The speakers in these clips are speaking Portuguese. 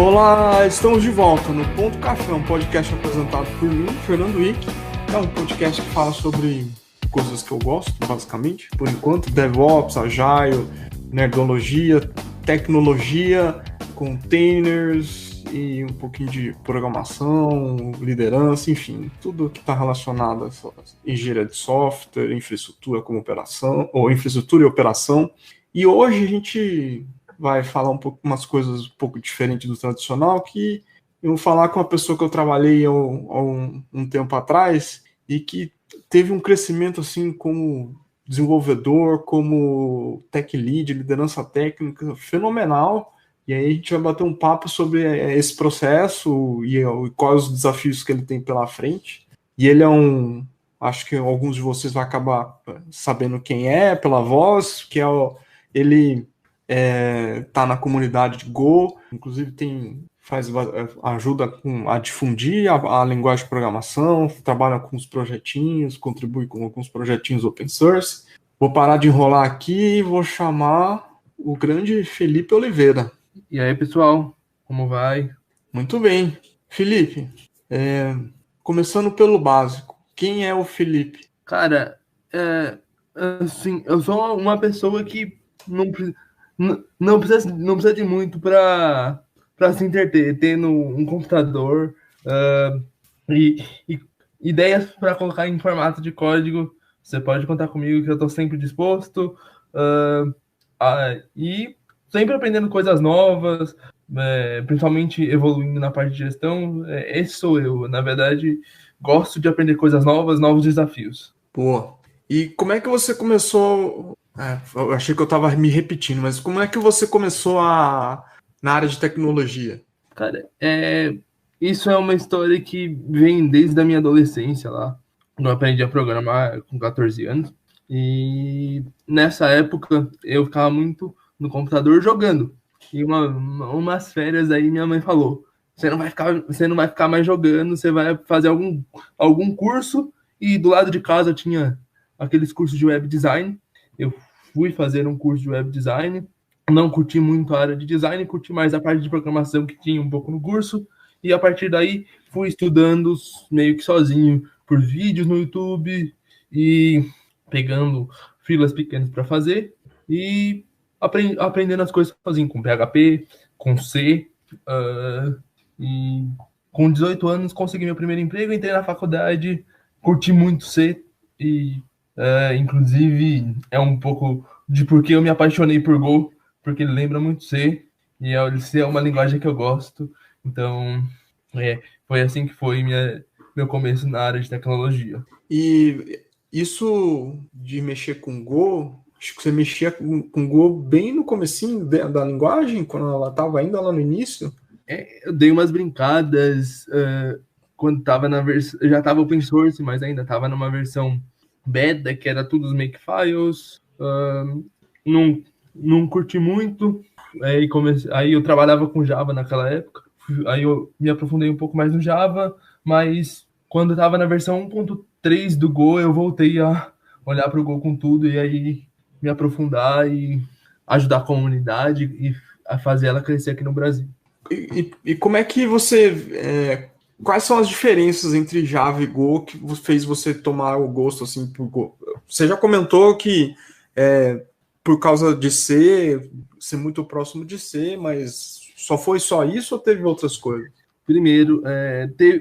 Olá, estamos de volta no Ponto Café, um podcast apresentado por mim, Fernando Wick. É um podcast que fala sobre coisas que eu gosto, basicamente, por enquanto, DevOps, Agile, nerdologia, tecnologia, containers e um pouquinho de programação, liderança, enfim, tudo que está relacionado a engenharia de software, infraestrutura como operação, ou infraestrutura e operação. E hoje a gente vai falar umas coisas um pouco diferentes do tradicional, que eu vou falar com uma pessoa que eu trabalhei há um tempo atrás e que teve um crescimento assim como desenvolvedor, como tech lead, liderança técnica, fenomenal. E aí a gente vai bater um papo sobre esse processo e quais os desafios que ele tem pela frente. E ele acho que alguns de vocês vão acabar sabendo quem é pela voz, que ele tá na comunidade de Go, inclusive ajuda a difundir a linguagem de programação, trabalha com os projetinhos, contribui com alguns projetinhos open source. Vou parar de enrolar aqui e vou chamar o grande Felipe Oliveira. E aí, pessoal, como vai? Muito bem. Felipe, começando pelo básico, quem é o Felipe? Cara, assim, eu sou uma pessoa que não precisa de muito para se entreter, tendo um computador e ideias para colocar em formato de código. Você pode contar comigo que eu estou sempre disposto e sempre aprendendo coisas novas, principalmente evoluindo na parte de gestão. Esse sou eu, na verdade, gosto de aprender coisas novas, novos desafios. Pô, e como é que você começou? Eu achei que eu estava me repetindo, mas como é que você começou na área de tecnologia? Cara, isso é uma história que vem desde a minha adolescência lá. Eu aprendi a programar com 14 anos. E nessa época eu ficava muito no computador jogando. E umas férias aí minha mãe falou: você não vai ficar mais jogando, você vai fazer algum curso. E do lado de casa tinha aqueles cursos de web design. Eu fui fazer um curso de web design. Não curti muito a área de design, curti mais a parte de programação que tinha um pouco no curso. E a partir daí fui estudando meio que sozinho por vídeos no YouTube e pegando filas pequenas para fazer e aprendendo as coisas sozinho, com PHP, com C. E com 18 anos consegui meu primeiro emprego, entrei na faculdade, curti muito C e inclusive é um pouco de porque eu me apaixonei por Go, porque ele lembra muito C e C é uma linguagem que eu gosto. Então foi assim que foi meu começo na área de tecnologia. E isso de mexer com Go, acho que você mexia com Go bem no comecinho da linguagem, quando ela estava ainda lá no início. Eu dei umas brincadas quando estava na versão. Já estava open source, mas ainda estava numa versão beta, que era tudo os makefiles. Não curti muito. Aí eu trabalhava com Java naquela época. Aí eu me aprofundei um pouco mais no Java, mas quando eu estava na versão 1.3 do Go, eu voltei a olhar para o Go com tudo e aí me aprofundar e ajudar a comunidade e a fazer ela crescer aqui no Brasil. E como é que você. Quais são as diferenças entre Java e Go que fez você tomar o gosto assim por Go? Você já comentou que por causa de ser muito próximo de C, mas foi só isso ou teve outras coisas? Primeiro,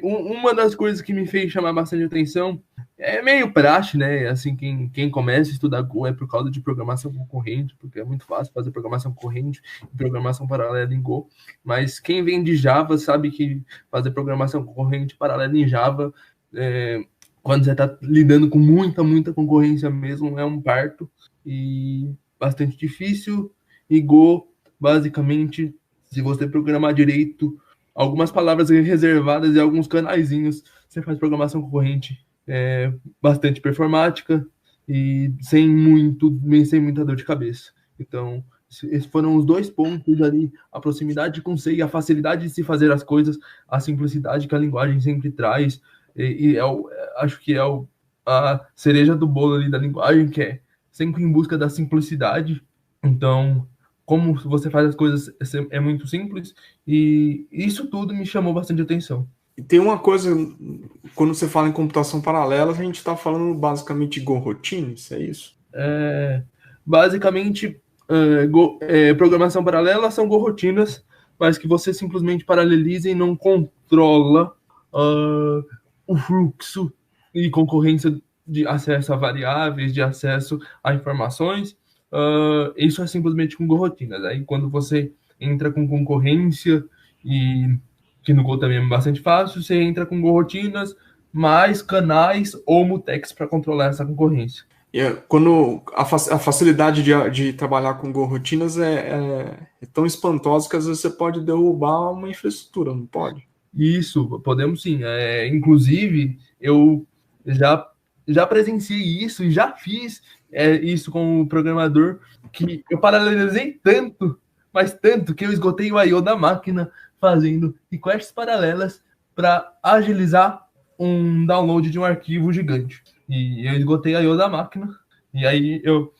uma das coisas que me fez chamar bastante atenção é meio praxe, né? Assim, quem começa a estudar Go é por causa de programação concorrente, porque é muito fácil fazer programação concorrente e programação paralela em Go. Mas quem vem de Java sabe que fazer programação concorrente paralela em Java, quando você está lidando com muita concorrência mesmo, é um parto e bastante difícil. E Go, basicamente, se você programar direito, algumas palavras reservadas e alguns canaizinhos, você faz programação concorrente bastante performática e sem muita dor de cabeça. Então, esses foram os dois pontos ali, a proximidade com C e a facilidade de se fazer as coisas, a simplicidade que a linguagem sempre traz, acho que a cereja do bolo ali da linguagem, que é sempre em busca da simplicidade. Então, como você faz as coisas é muito simples, e isso tudo me chamou bastante atenção. E tem uma coisa, quando você fala em computação paralela, a gente está falando basicamente de Go routines, é isso? Basicamente, programação paralela são rotinas, mas que você simplesmente paraleliza e não controla o fluxo e concorrência de acesso a variáveis, de acesso a informações. Isso é simplesmente com rotinas. Aí quando você entra com concorrência, e que no Go também é bastante fácil, você entra com rotinas, mais canais ou mutex para controlar essa concorrência. Quando a facilidade de trabalhar com Go rotinas é tão espantosa que às vezes você pode derrubar uma infraestrutura, não pode? Isso, podemos sim. Inclusive, eu já presenciei isso e já fiz isso com o programador, que eu paralelizei tanto, mas tanto, que eu esgotei o I/O da máquina fazendo requests paralelas para agilizar um download de um arquivo gigante. E eu esgotei a I/O da máquina, e aí eu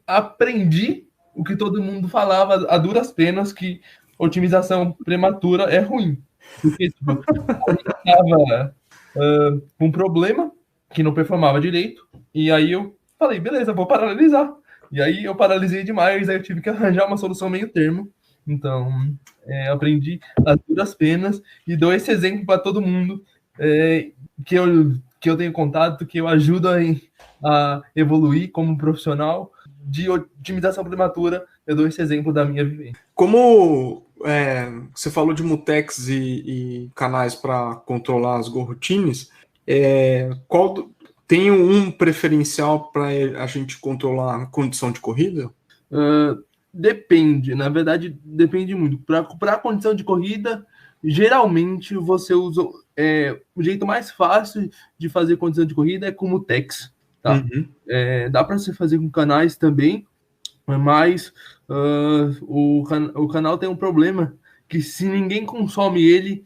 aprendi o que todo mundo falava a duras penas, que otimização prematura é ruim. Porque tipo, a gente tava com um problema que não performava direito, e aí eu falei, beleza, vou paralisar. E aí eu paralisei demais, aí eu tive que arranjar uma solução meio termo. Então, aprendi as duras penas e dou esse exemplo para todo mundo que eu tenho contato, que eu ajudo a evoluir como profissional de otimização prematura. Eu dou esse exemplo da minha vivência. Como você falou de mutex e canais para controlar as Go routines, tem um preferencial para a gente controlar a condição de corrida? Depende, na verdade, depende muito. Para a condição de corrida, geralmente você usa o jeito mais fácil de fazer condição de corrida é com mutex, tá? Uhum. Dá para você fazer com canais também, mas o canal tem um problema, que se ninguém consome ele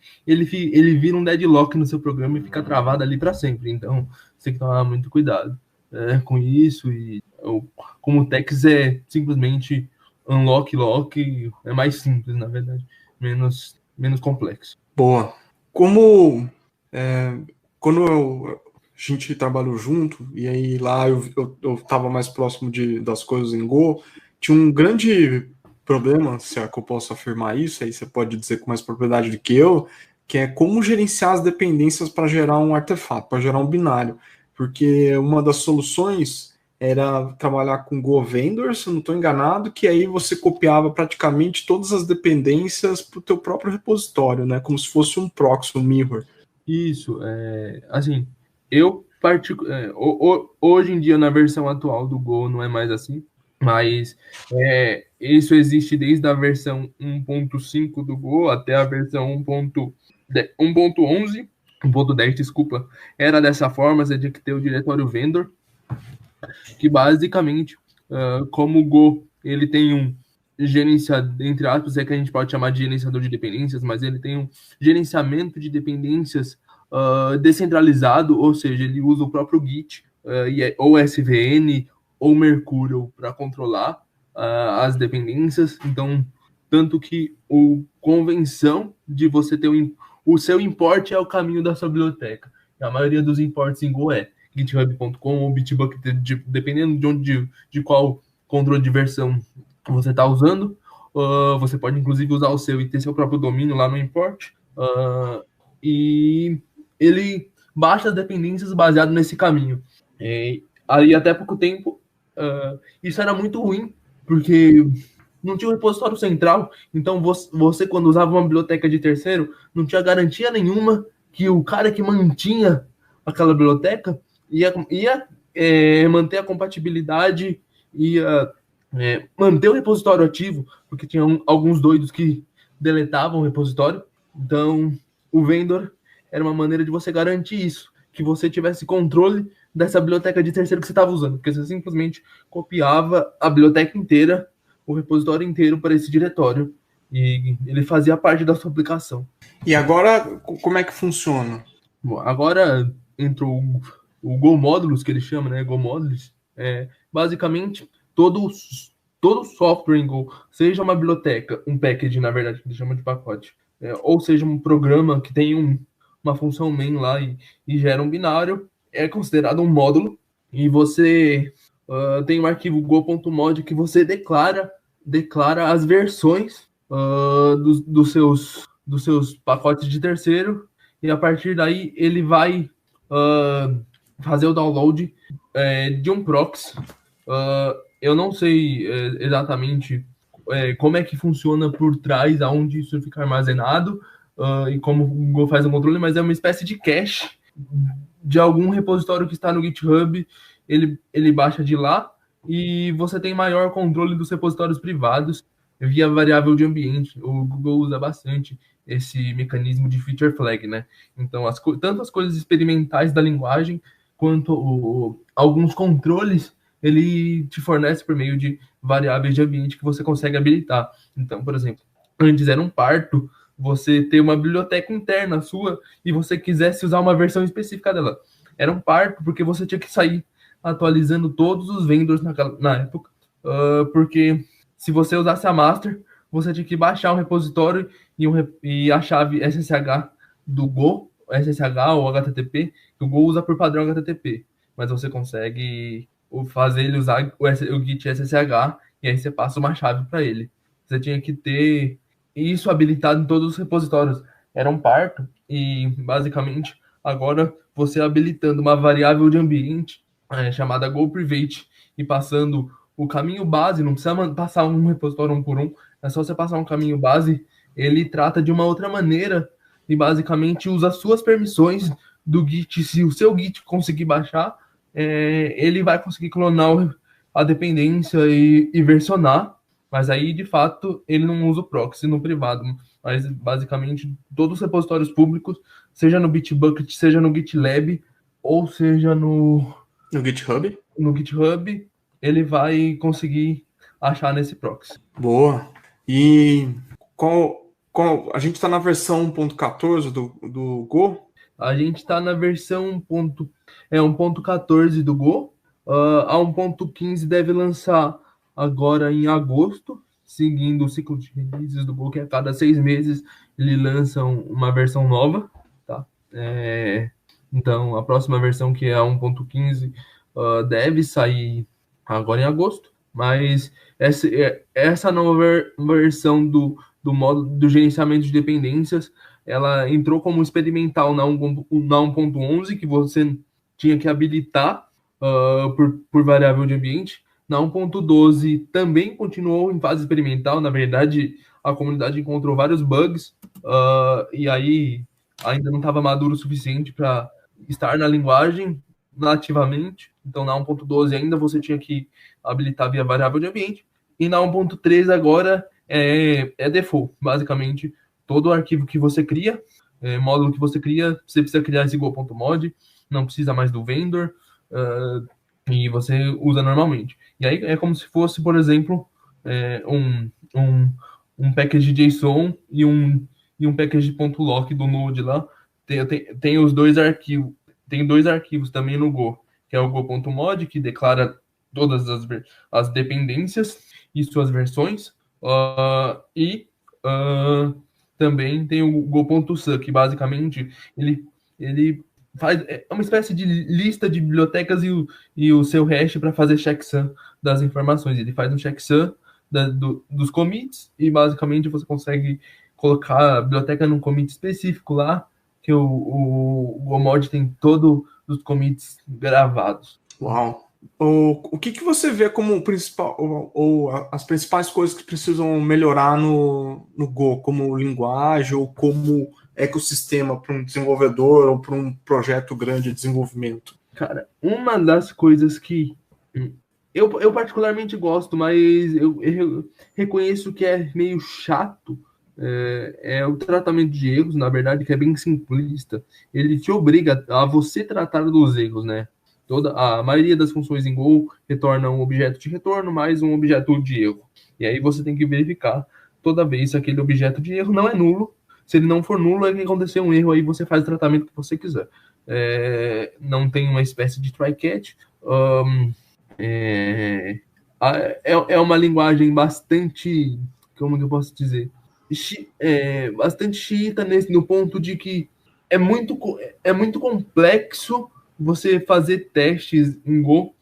vira um deadlock no seu programa e fica travado ali para sempre. Então, você tem que tomar muito cuidado com isso. E como o Tex é simplesmente unlock, lock, é mais simples, na verdade, menos complexo. Boa. Quando a gente trabalhou junto, e aí lá eu estava mais próximo das coisas em Go, tinha um grande problema, se é que eu posso afirmar isso, aí você pode dizer com mais propriedade do que eu, que é como gerenciar as dependências para gerar um artefato, para gerar um binário. Porque uma das soluções era trabalhar com Go Vendor, se eu não estou enganado, que aí você copiava praticamente todas as dependências para o teu próprio repositório, né? Como se fosse um proxy, um mirror. Isso, assim, hoje em dia, na versão atual do Go, não é mais assim, mas isso existe desde a versão 1.5 do Go até a versão 1.10, desculpa. Era dessa forma, você tinha que ter o diretório vendor, que basicamente, como o Go, ele tem um gerenciador, entre aspas, que a gente pode chamar de gerenciador de dependências, mas ele tem um gerenciamento de dependências descentralizado, ou seja, ele usa o próprio Git, ou SVN, ou Mercurial para controlar as dependências. Então, tanto que a convenção de você ter o seu import é o caminho da sua biblioteca. A maioria dos imports em Go é github.com ou Bitbucket, dependendo de qual controle de versão você está usando. Você pode, inclusive, usar o seu e ter seu próprio domínio lá no import. E ele baixa as dependências baseado nesse caminho. Aí, até pouco tempo, isso era muito ruim, porque não tinha um repositório central. Então, você, quando usava uma biblioteca de terceiro, não tinha garantia nenhuma que o cara que mantinha aquela biblioteca ia manter a compatibilidade, ia manter o repositório ativo, porque tinha alguns doidos que deletavam o repositório. Então, o vendor era uma maneira de você garantir isso, que você tivesse controle dessa biblioteca de terceiro que você estava usando, porque você simplesmente copiava a biblioteca inteira, o repositório inteiro para esse diretório, e ele fazia parte da sua aplicação. E agora, como é que funciona? Bom, agora entrou o Go Modules, que ele chama, né? Go Modules. Basicamente, todo todo software em Go, seja uma biblioteca, um package, na verdade, que eles chamam de pacote, ou seja um programa que tem uma função main lá e gera um binário, é considerado um módulo, e você tem um arquivo go.mod que você declara as versões dos seus pacotes de terceiro, e a partir daí ele vai fazer o download de um proxy. Eu não sei exatamente como é que funciona por trás, aonde isso fica armazenado e como o Google faz o controle, mas é uma espécie de cache de algum repositório que está no GitHub, ele baixa de lá e você tem maior controle dos repositórios privados via variável de ambiente. O Google usa bastante esse mecanismo de feature flag, né? Então, tanto as coisas experimentais da linguagem quanto alguns controles ele te fornece por meio de variáveis de ambiente que você consegue habilitar. Então, por exemplo, antes era um parto você ter uma biblioteca interna sua e você quisesse usar uma versão específica dela. Era um parto porque você tinha que sair atualizando todos os vendors na época, porque se você usasse a master, você tinha que baixar um repositório e a chave SSH do Go, SSH ou HTTP, que o Go usa por padrão HTTP, mas você consegue fazer ele usar o Git SSH e aí você passa uma chave para ele. Você tinha que ter isso habilitado em todos os repositórios. Era um parto e, basicamente, agora você habilitando uma variável de ambiente chamada GoPrivate e passando o caminho base, não precisa passar um repositório um por um, é só você passar um caminho base, ele trata de uma outra maneira e basicamente usa as suas permissões do Git. Se o seu Git conseguir baixar, ele vai conseguir clonar a dependência e versionar, mas aí, de fato, ele não usa o proxy no privado, mas basicamente todos os repositórios públicos, seja no Bitbucket, seja no GitLab, ou seja no GitHub? No GitHub, ele vai conseguir achar nesse proxy. Boa. E a gente está na versão 1.14 do Go? A gente está na versão 1.14 do Go. A 1.15 deve lançar agora em agosto, seguindo o ciclo de releases do Go, que a cada 6 meses ele lança uma versão nova. Tá? Então, a próxima versão, que é a 1.15, deve sair agora em agosto, mas essa nova versão do modo do gerenciamento de dependências, ela entrou como experimental na 1.11, que você tinha que habilitar por variável de ambiente. Na 1.12 também continuou em fase experimental. Na verdade, a comunidade encontrou vários bugs e aí ainda não estava maduro o suficiente para estar na linguagem nativamente. Então, na 1.12 ainda você tinha que habilitar via variável de ambiente. E na 1.13 agora é default. Basicamente, todo arquivo que você cria, módulo que você cria, você precisa criar esse go.mod, não precisa mais do vendor, e você usa normalmente. E aí é como se fosse, por exemplo, um package JSON e um package .lock do Node lá. Tem os dois arquivos. Tem 2 arquivos também no Go, que é o go.mod, que declara todas as dependências e suas versões, e também tem o go.sum, que basicamente ele faz uma espécie de lista de bibliotecas e o seu hash para fazer checksum das informações. Ele faz um checksum dos commits e basicamente você consegue colocar a biblioteca num commit específico lá, que o GoMod tem todos os commits gravados. Uau! O que você vê como principal, ou as principais coisas que precisam melhorar no Go, como linguagem ou como ecossistema para um desenvolvedor ou para um projeto grande de desenvolvimento? Cara, uma das coisas que eu particularmente gosto, mas eu reconheço que é meio chato, é o tratamento de erros, na verdade, que é bem simplista. Ele te obriga a você tratar dos erros, né? A maioria das funções em Go retorna um objeto de retorno mais um objeto de erro. E aí você tem que verificar toda vez se aquele objeto de erro não é nulo. Se ele não for nulo, é que aconteceu um erro, aí você faz o tratamento que você quiser. Não tem uma espécie de try-catch. É uma linguagem bastante, como que eu posso dizer? Bastante xiita no ponto de que é muito complexo você fazer testes em Go.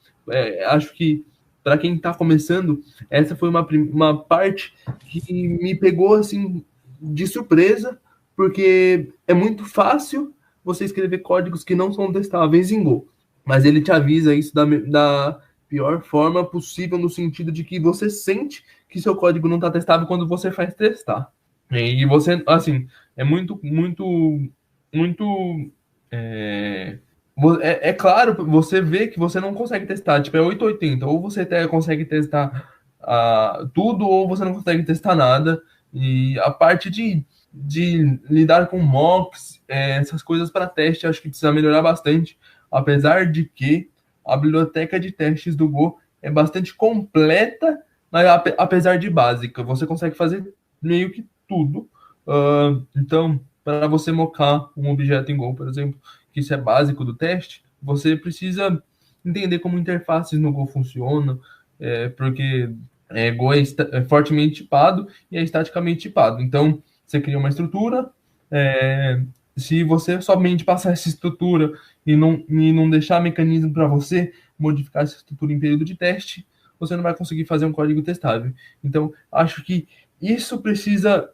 Acho que para quem está começando, essa foi uma parte que me pegou assim de surpresa, porque é muito fácil você escrever códigos que não são testáveis em Go, mas ele te avisa isso da pior forma possível, no sentido de que você sente que seu código não está testável quando você faz testar. E você, assim, é muito, muito, muito. É, é claro, você vê que você não consegue testar, tipo, é 880, ou você até consegue testar tudo, ou você não consegue testar nada. E a parte de lidar com mocks, essas coisas para teste, acho que precisa melhorar bastante, apesar de que a biblioteca de testes do Go é bastante completa, mas apesar de básica, você consegue fazer meio que tudo. Então, para você mocar um objeto em Go, por exemplo, que isso é básico do teste, você precisa entender como interfaces no Go funcionam, porque Go é fortemente tipado e é estaticamente tipado. Então, você cria uma estrutura, é, se você somente passar essa estrutura e não deixar mecanismo para você modificar essa estrutura em período de teste, você não vai conseguir fazer um código testável. Então, acho que isso precisa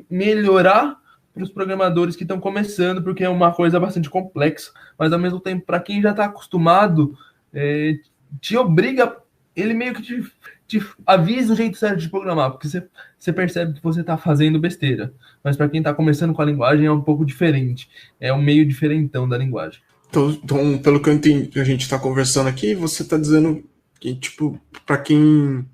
melhorar para os programadores que estão começando, porque é uma coisa bastante complexa, mas ao mesmo tempo, para quem já está acostumado, te obriga, ele meio que te avisa o jeito certo de programar, porque você percebe que você está fazendo besteira. Mas para quem está começando com a linguagem é um pouco diferente, é um meio diferentão da linguagem. Então, pelo que eu entendi, a gente está conversando aqui, você está dizendo que, tipo, para quem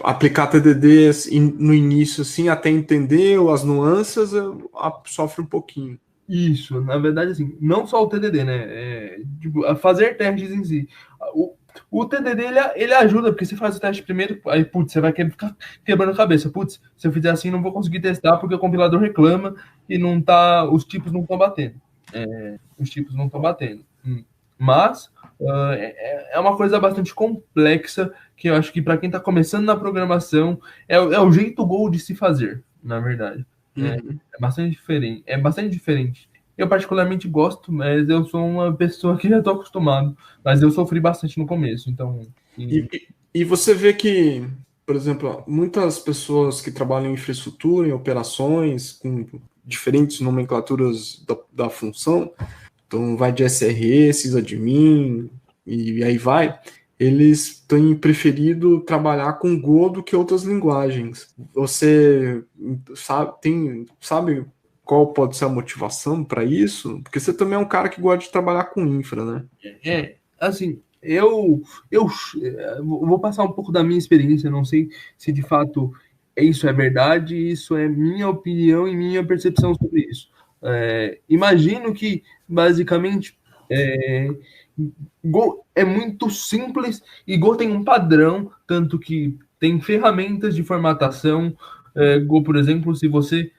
aplicar TDD no início, assim, até entender as nuances, sofre um pouquinho. Isso, na verdade, assim, não só o TDD, né? Tipo, a fazer testes em si. O TDD, ele ajuda, porque você faz o teste primeiro, aí, putz, você vai ficar quebrando a cabeça. Putz, se eu fizer assim, não vou conseguir testar, porque o compilador reclama e não tá, os tipos não estão batendo. Os tipos não estão batendo. Mas é uma coisa bastante complexa, que eu acho que para quem está começando na programação, é o jeito Go de se fazer, na verdade. É bastante diferente. É bastante diferente. Eu particularmente gosto, mas eu sou uma pessoa que já estou acostumado. Mas eu sofri bastante no começo, então. E você vê que, por exemplo, muitas pessoas que trabalham em infraestrutura, em operações, com diferentes nomenclaturas da função, então vai de SRE, sysadmin, e aí vai, eles têm preferido trabalhar com Go do que outras linguagens. Você sabe qual pode ser a motivação para isso? Porque você também é um cara que gosta de trabalhar com infra, né? Assim, eu vou passar um pouco da minha experiência, não sei se de fato isso é verdade, isso é minha opinião e minha percepção sobre isso. Imagino que, basicamente, Go é muito simples e Go tem um padrão, tanto que tem ferramentas de formatação. Go, por exemplo, se você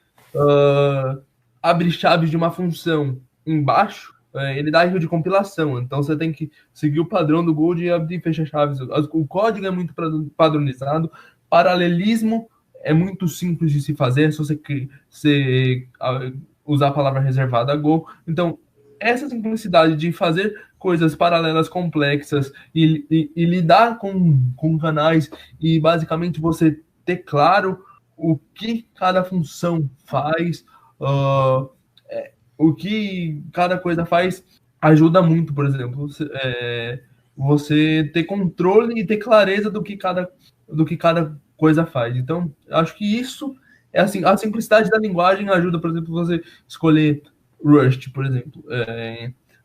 abre chaves de uma função embaixo, ele dá erro de compilação. Então você tem que seguir o padrão do Go de abrir e fechar chaves. O código é muito padronizado. Paralelismo é muito simples de se fazer, se você usar a palavra reservada Go. Então, essa simplicidade de fazer coisas paralelas complexas e lidar com canais e basicamente você ter claro o que cada função faz, o que cada coisa faz, ajuda muito, por exemplo, você ter controle e ter clareza do que cada coisa faz. Então, acho que isso é assim, a simplicidade da linguagem ajuda, por exemplo, você escolher Rust, por exemplo.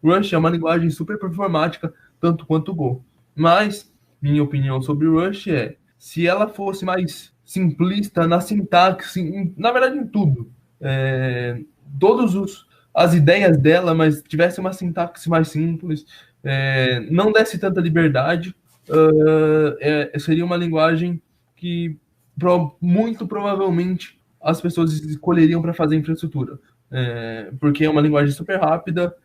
Rust é uma linguagem super performática, tanto quanto Go. Mas, minha opinião sobre Rust se ela fosse mais simplista na sintaxe, na verdade em tudo, as ideias dela, mas tivesse uma sintaxe mais simples, não desse tanta liberdade, seria uma linguagem que muito provavelmente as pessoas escolheriam para fazer infraestrutura, porque é uma linguagem super rápida,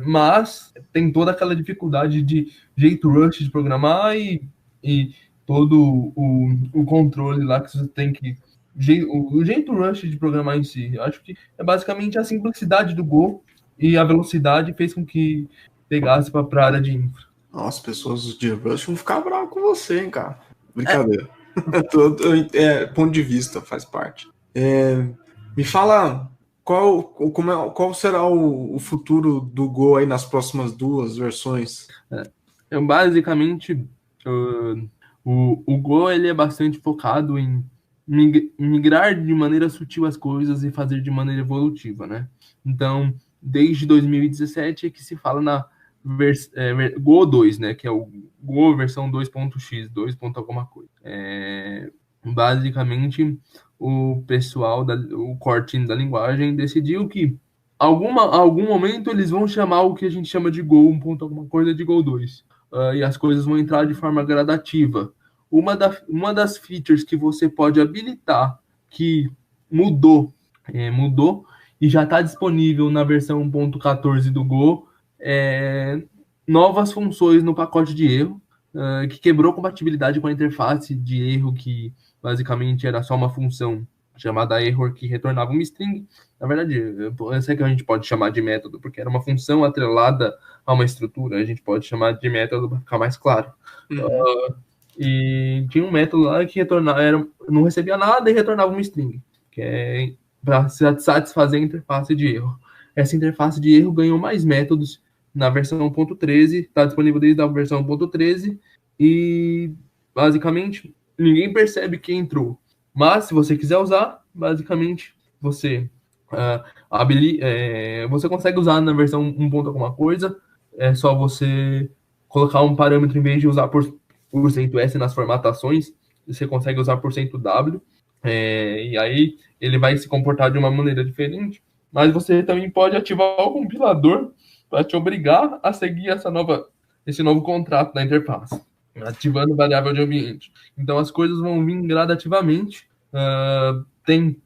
mas tem toda aquela dificuldade de jeito Rust de programar e e todo o controle lá que você tem que... O jeito Rush de programar em si, eu acho que é basicamente a simplicidade do Go e a velocidade fez com que pegasse para a área de infra. Nossa, pessoas de Rush vão ficar bravas com você, hein, cara. É, Brincadeira. Ponto de vista, faz parte. Me fala qual será o futuro do Go aí nas próximas 2 versões? basicamente, o Go ele é bastante focado em migrar de maneira sutil as coisas e fazer de maneira evolutiva, né? Então, desde 2017 é que se fala na Go 2, né? Que é o Go versão 2.x, 2. alguma coisa. Basicamente, o pessoal, o core team da linguagem decidiu que algum momento eles vão chamar o que a gente chama de Go 1. alguma coisa de Go 2. E as coisas vão entrar de forma gradativa. Uma das features que você pode habilitar que mudou e já está disponível na versão 1.14 do Go novas funções no pacote de erro, que quebrou compatibilidade com a interface de erro, que basicamente era só uma função chamada error que retornava uma string. Na verdade, eu sei que a gente pode chamar de método, porque era uma função atrelada a uma estrutura, a gente pode chamar de método para ficar mais claro. E tinha um método lá que não recebia nada e retornava uma string, que é para satisfazer a interface de erro. Essa interface de erro ganhou mais métodos na versão 1.13, está disponível desde a versão 1.13, e basicamente ninguém percebe que entrou. Mas se você quiser usar, basicamente você você consegue usar na versão 1. alguma coisa, é só você colocar um parâmetro em vez de usar %S nas formatações, você consegue usar %W, e aí ele vai se comportar de uma maneira diferente, mas você também pode ativar o compilador para te obrigar a seguir esse novo contrato da interface, ativando variável de ambiente. Então as coisas vão vir gradativamente. Tem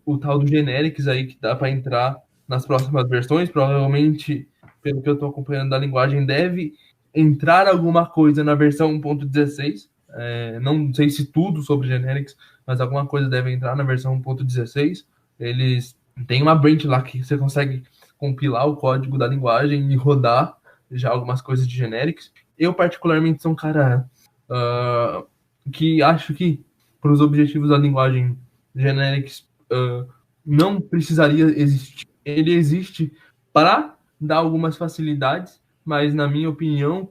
o tal do generics aí que dá para entrar nas próximas versões, provavelmente, pelo que eu estou acompanhando da linguagem, deve entrar alguma coisa na versão 1.16. Não sei se tudo sobre generics, mas alguma coisa deve entrar na versão 1.16. Eles têm uma branch lá que você consegue compilar o código da linguagem e rodar já algumas coisas de generics. Eu, particularmente, sou um cara que acho que, para os objetivos da linguagem, generics não precisaria existir. Ele existe para dar algumas facilidades, mas, na minha opinião,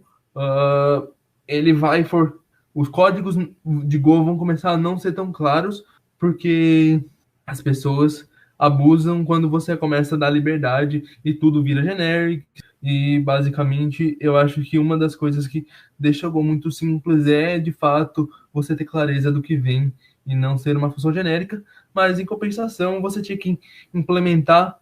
os códigos de Go vão começar a não ser tão claros, porque as pessoas abusam quando você começa a dar liberdade e tudo vira generic. E, basicamente, eu acho que uma das coisas que deixa o Go muito simples é, de fato, você ter clareza do que vem e não ser uma função genérica, mas, em compensação, você tinha que implementar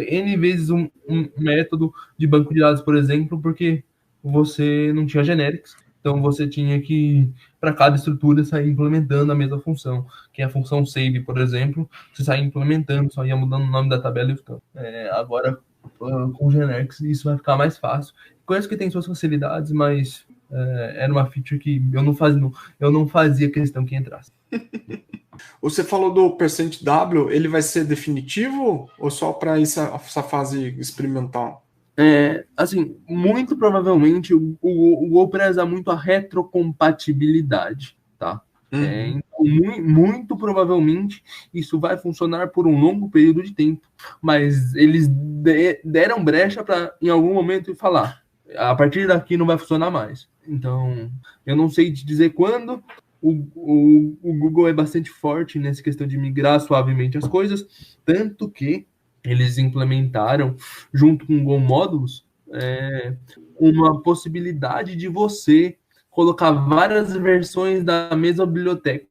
N vezes um método de banco de dados, por exemplo, porque você não tinha generics, então você tinha que, para cada estrutura, sair implementando a mesma função, que é a função save, por exemplo, você sair implementando, só ia mudando o nome da tabela e ficando. Agora, com generics, isso vai ficar mais fácil. Conheço que tem suas facilidades, mas era uma feature que eu não fazia questão que entrasse. Você falou do %W, ele vai ser definitivo ou só para essa fase experimental? Assim, muito provavelmente o Go preza muito a retrocompatibilidade, tá? Então, muito provavelmente isso vai funcionar por um longo período de tempo, mas eles deram brecha para, em algum momento, falar: a partir daqui não vai funcionar mais. Então, eu não sei te dizer quando. O Google é bastante forte nessa questão de migrar suavemente as coisas, tanto que eles implementaram, junto com o Go Modules, uma possibilidade de você colocar várias versões da mesma biblioteca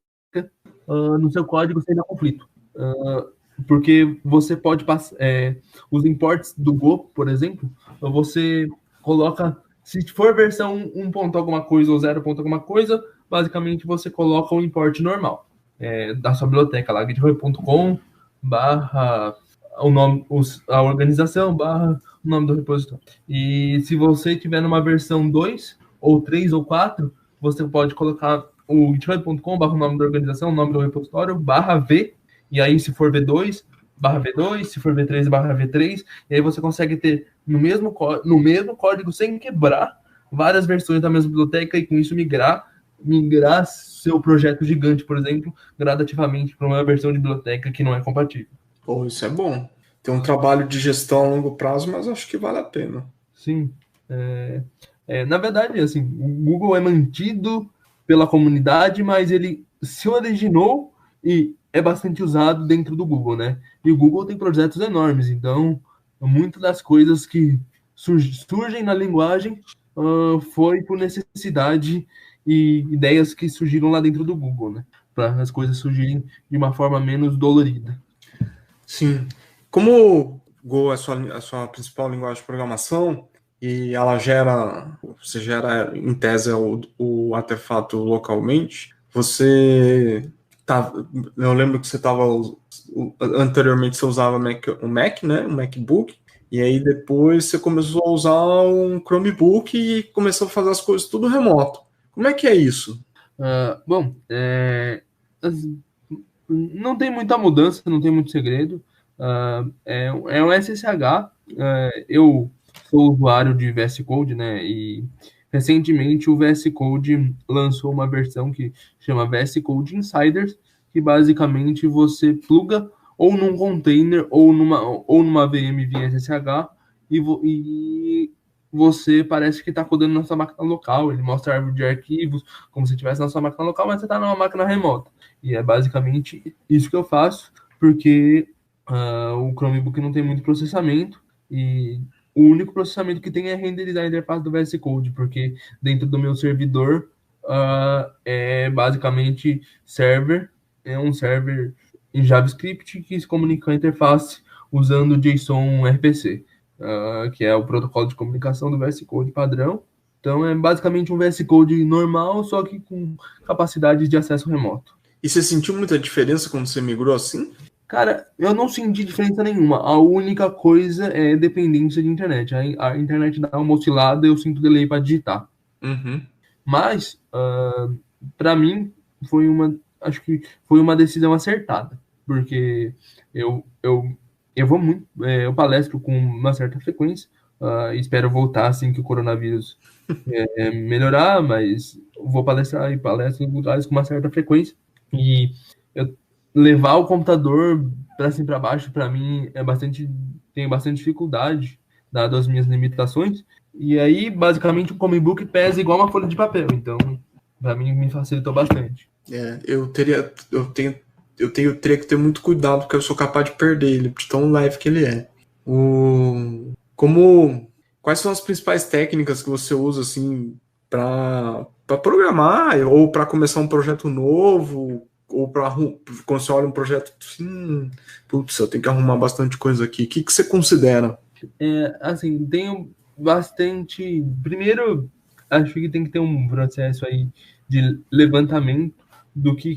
no seu código sem dar conflito. Porque você pode passar... os imports do Go, por exemplo, você coloca... Se for versão 1. alguma coisa ou 0. alguma coisa, basicamente você coloca o import normal da sua biblioteca lá, github.com / o nome, a organização / o nome do repositório. E se você tiver numa versão 2, ou 3, ou 4, você pode colocar o github.com, barra o nome da organização, o nome do repositório, barra V, e aí se for V2, barra V2, se for V3, barra V3, e aí você consegue ter no mesmo código, sem quebrar, várias versões da mesma biblioteca, e com isso migrar seu projeto gigante, por exemplo, gradativamente para uma versão de biblioteca que não é compatível. Pô, isso é bom. Tem um trabalho de gestão a longo prazo, mas acho que vale a pena. Sim. Na verdade, assim, o Google é mantido pela comunidade, mas ele se originou e é bastante usado dentro do Google, né? E o Google tem projetos enormes, então muitas das coisas que surgem na linguagem foi por necessidade e ideias que surgiram lá dentro do Google, né? Para as coisas surgirem de uma forma menos dolorida. Sim. Como o Go é a sua principal linguagem de programação e você gera em tese o artefato localmente, eu lembro que anteriormente você usava um Mac, né, um MacBook, e aí depois você começou a usar um Chromebook e começou a fazer as coisas tudo remoto. Como é que é isso? Bom, não tem muita mudança, não tem muito segredo. É um SSH. Eu sou usuário de VS Code, né? E recentemente o VS Code lançou uma versão que chama VS Code Insiders, que basicamente você pluga ou num container ou numa VM via SSH e você parece que está codando na sua máquina local. Ele mostra a árvore de arquivos como se estivesse na sua máquina local, mas você está numa máquina remota. E é basicamente isso que eu faço, porque o Chromebook não tem muito processamento e o único processamento que tem é renderizar a interface do VS Code, porque dentro do meu servidor é basicamente é um server em JavaScript que se comunica com a interface usando o JSON RPC, que é o protocolo de comunicação do VS Code padrão. Então é basicamente um VS Code normal, só que com capacidade de acesso remoto. E você sentiu muita diferença quando você migrou assim? Cara, eu não senti diferença nenhuma. A única coisa é dependência de internet. A internet dá uma oscilada e eu sinto delay para digitar. Uhum. Mas, para mim, acho que foi uma decisão acertada. Porque eu vou muito, eu palestro com uma certa frequência. Espero voltar assim que o coronavírus melhorar, mas vou palestrar em palestras em lugares com uma certa frequência. E eu levar o computador para cima e para baixo, para mim, tenho bastante dificuldade, dado as minhas limitações. E aí, basicamente, o Chromebook pesa igual uma folha de papel. Então, para mim, me facilitou bastante. Eu teria que ter muito cuidado, porque eu sou capaz de perder ele, de tão leve que ele é. Quais são as principais técnicas que você usa assim para programar ou para começar um projeto novo ou para quando você olha um projeto assim, putz, eu tenho que arrumar bastante coisa aqui. O que você considera? Assim, tenho bastante. Primeiro, acho que tem que ter um processo aí de levantamento do que